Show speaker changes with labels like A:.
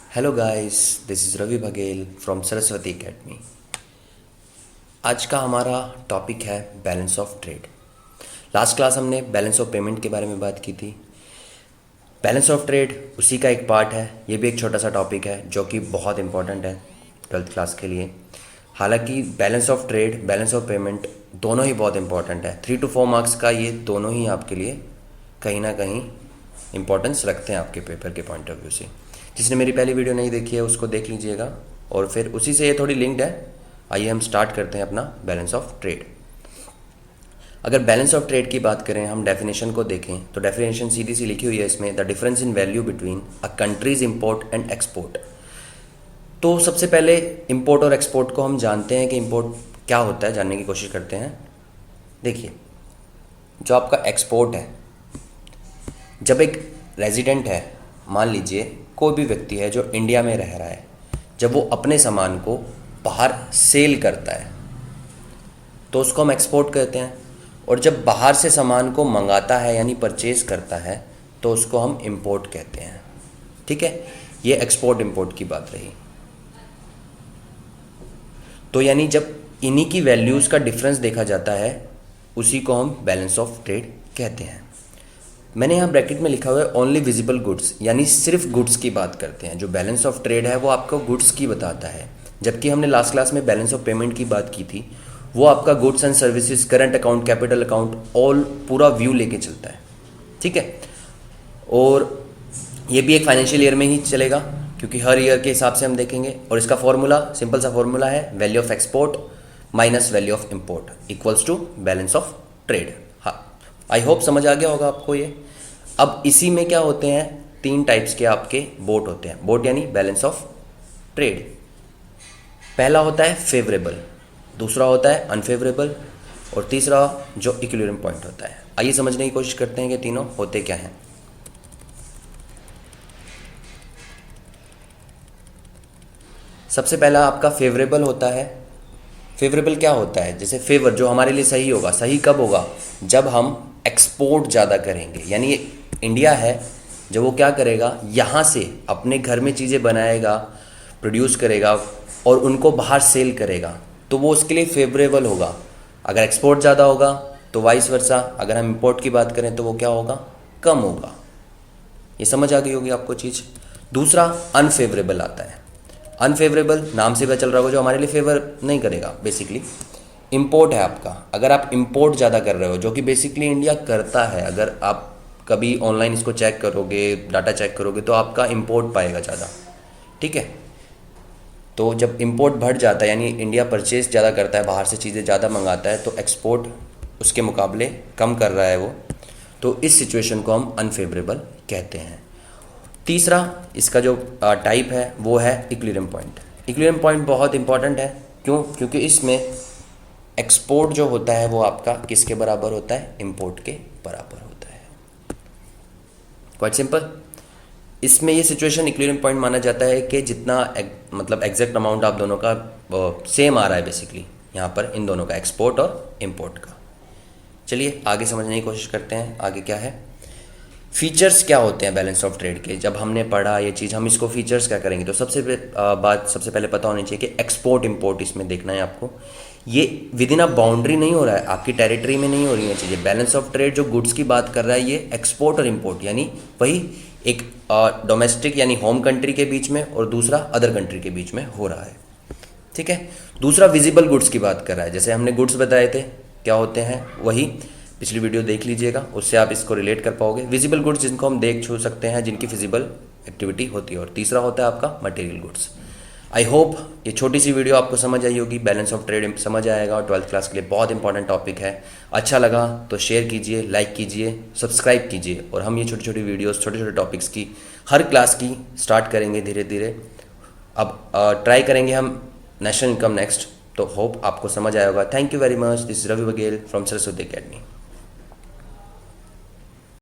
A: Hello guys, this is Ravi Baghel from Saraswati academy. आज का हमारा टॉपिक है balance of trade. Last class हमने बैलेंस ऑफ पेमेंट के बारे में बात की थी। बैलेंस ऑफ ट्रेड उसी का एक पार्ट है। ये भी एक छोटा सा टॉपिक है जो कि बहुत इंपॉर्टेंट है 12th क्लास के लिए। हालांकि balance of trade, balance of payment दोनों ही बहुत इंपॉर्टेंट है। 3 to 4 मार्क्स का ये दोनों ही आपके लिए कहीं ना कहीं इंपॉर्टेंस रखते हैं आपके पेपर के पॉइंट ऑफ व्यू से। जिसने मेरी पहली वीडियो नहीं देखी है उसको देख लीजिएगा, और फिर उसी से ये थोड़ी लिंक्ड है। आइए हम स्टार्ट करते हैं अपना बैलेंस ऑफ ट्रेड। अगर बैलेंस ऑफ ट्रेड की बात करें, हम डेफिनेशन को देखें तो डेफिनेशन सीधी सी लिखी हुई है इसमें, the difference in value between a countries import and export. तो सबसे पहले इम्पोर्ट और एक्सपोर्ट को हम जानते हैं कि इम्पोर्ट क्या होता है, जानने की कोशिश करते हैं। देखिए, जो आपका एक्सपोर्ट है, जब एक रेजिडेंट है, मान लीजिए कोई भी व्यक्ति है जो इंडिया में रह रहा है, जब वो अपने सामान को बाहर सेल करता है तो उसको हम एक्सपोर्ट कहते हैं। और जब बाहर से सामान को मंगाता है यानी परचेज करता है तो उसको हम इंपोर्ट कहते हैं। ठीक है, ये एक्सपोर्ट इंपोर्ट की बात रही। तो यानी जब इन्हीं की वैल्यूज़ का डिफरेंस देखा जाता है उसी को हम बैलेंस ऑफ ट्रेड कहते हैं। मैंने यहाँ ब्रैकेट में लिखा हुआ है ओनली विजिबल गुड्स, यानी सिर्फ गुड्स की बात करते हैं। जो बैलेंस ऑफ ट्रेड है वो आपको गुड्स की बताता है, जबकि हमने लास्ट क्लास में बैलेंस ऑफ पेमेंट की बात की थी, वो आपका goods and services, current account, capital account, all पूरा व्यू लेके चलता है। ठीक है, और ये भी एक फाइनेंशियल ईयर में ही चलेगा क्योंकि हर ईयर के हिसाब से हम देखेंगे। और इसका फॉर्मूला सिंपल सा फॉर्मूला है, value of export minus value of import equals to balance of trade. हाँ, आई होप समझ आ गया होगा आपको ये। अब इसी में क्या होते हैं, 3 टाइप्स के आपके बोट होते हैं। बोट यानी बैलेंस ऑफ ट्रेड। पहला होता है फेवरेबल, दूसरा होता है अनफेवरेबल, और तीसरा जो इक्विलिब्रियम पॉइंट होता है। आइए समझने की कोशिश करते हैं कि तीनों होते क्या हैं। सबसे पहला आपका फेवरेबल होता है। फेवरेबल क्या होता है, जैसे फेवर जो हमारे लिए सही होगा। सही कब होगा, जब हम एक्सपोर्ट ज़्यादा करेंगे। यानी इंडिया है, जब वो क्या करेगा, यहाँ से अपने घर में चीज़ें बनाएगा, प्रोड्यूस करेगा और उनको बाहर सेल करेगा, तो वो उसके लिए फेवरेबल होगा। अगर एक्सपोर्ट ज़्यादा होगा तो वाइस वर्सा, अगर हम इंपोर्ट की बात करें तो वो क्या होगा, कम होगा। ये समझ आ गई होगी आपको चीज़। दूसरा अनफेवरेबल आता है। अनफेवरेबल नाम से पता चल रहा होगा जो हमारे लिए फेवर नहीं करेगा। बेसिकली इंपोर्ट है आपका, अगर आप इंपोर्ट ज़्यादा कर रहे हो, जो कि बेसिकली इंडिया करता है। अगर आप कभी ऑनलाइन इसको चेक करोगे, डाटा चेक करोगे, तो आपका इंपोर्ट पाएगा ज़्यादा। ठीक है, तो जब इंपोर्ट बढ़ जाता है यानी इंडिया परचेज ज़्यादा करता है, बाहर से चीज़ें ज़्यादा मंगाता है, तो एक्सपोर्ट उसके मुकाबले कम कर रहा है वो, तो इस सिचुएशन को हम अनफेवरेबल कहते हैं। तीसरा इसका जो टाइप है वो है इक्विलिब्रियम पॉइंट। इक्विलिब्रियम पॉइंट बहुत इंपॉर्टेंट है। क्यों? क्योंकि इसमें एक्सपोर्ट जो होता है वो आपका किसके बराबर होता है, इंपोर्ट के बराबर होता है। Quite simple. इसमें ये सिचुएशन इक्विलिब्रियम पॉइंट माना जाता है कि जितना मतलब एग्जैक्ट अमाउंट आप दोनों का सेम आ रहा है बेसिकली यहाँ पर, इन दोनों का, एक्सपोर्ट और इंपोर्ट का। चलिए आगे समझने की कोशिश करते हैं, आगे क्या है। फीचर्स क्या होते हैं बैलेंस ऑफ ट्रेड के। जब हमने पढ़ा ये चीज़, हम इसको फीचर्स क्या करेंगे, तो सबसे पहले पता होनी चाहिए कि एक्सपोर्ट इंपोर्ट इसमें देखना है आपको। ये विद इन अ बाउंड्री नहीं हो रहा है, आपकी टेरिटरी में नहीं हो रही है चीज़ें। बैलेंस ऑफ ट्रेड जो गुड्स की बात कर रहा है, ये एक्सपोर्ट और इंपोर्ट यानी वही एक डोमेस्टिक यानी होम कंट्री के बीच में और दूसरा अदर कंट्री के बीच में हो रहा है। ठीक है, दूसरा विजिबल गुड्स की बात कर रहा है। जैसे हमने गुड्स बताए थे क्या होते हैं, वही पिछली वीडियो देख लीजिएगा, उससे आप इसको रिलेट कर पाओगे। विजिबल गुड्स जिनको हम देख छू सकते हैं, जिनकी फिजिबल एक्टिविटी होती है। और तीसरा होता है आपका मटेरियल गुड्स। आई होप ये छोटी सी वीडियो आपको समझ आई होगी, बैलेंस ऑफ ट्रेड समझ आएगा, और 12th क्लास के लिए बहुत इंपॉर्टेंट टॉपिक है। अच्छा लगा तो शेयर कीजिए, लाइक कीजिए, सब्सक्राइब कीजिए, और हम ये छोटी छोटी वीडियोस, छोटे छोटे टॉपिक्स की हर क्लास की स्टार्ट करेंगे धीरे धीरे। अब ट्राई करेंगे हम नेशनल इनकम नेक्स्ट, तो होप आपको समझ आएगा। Thank you very much. This is Ravi Baghel from Saraswati academy.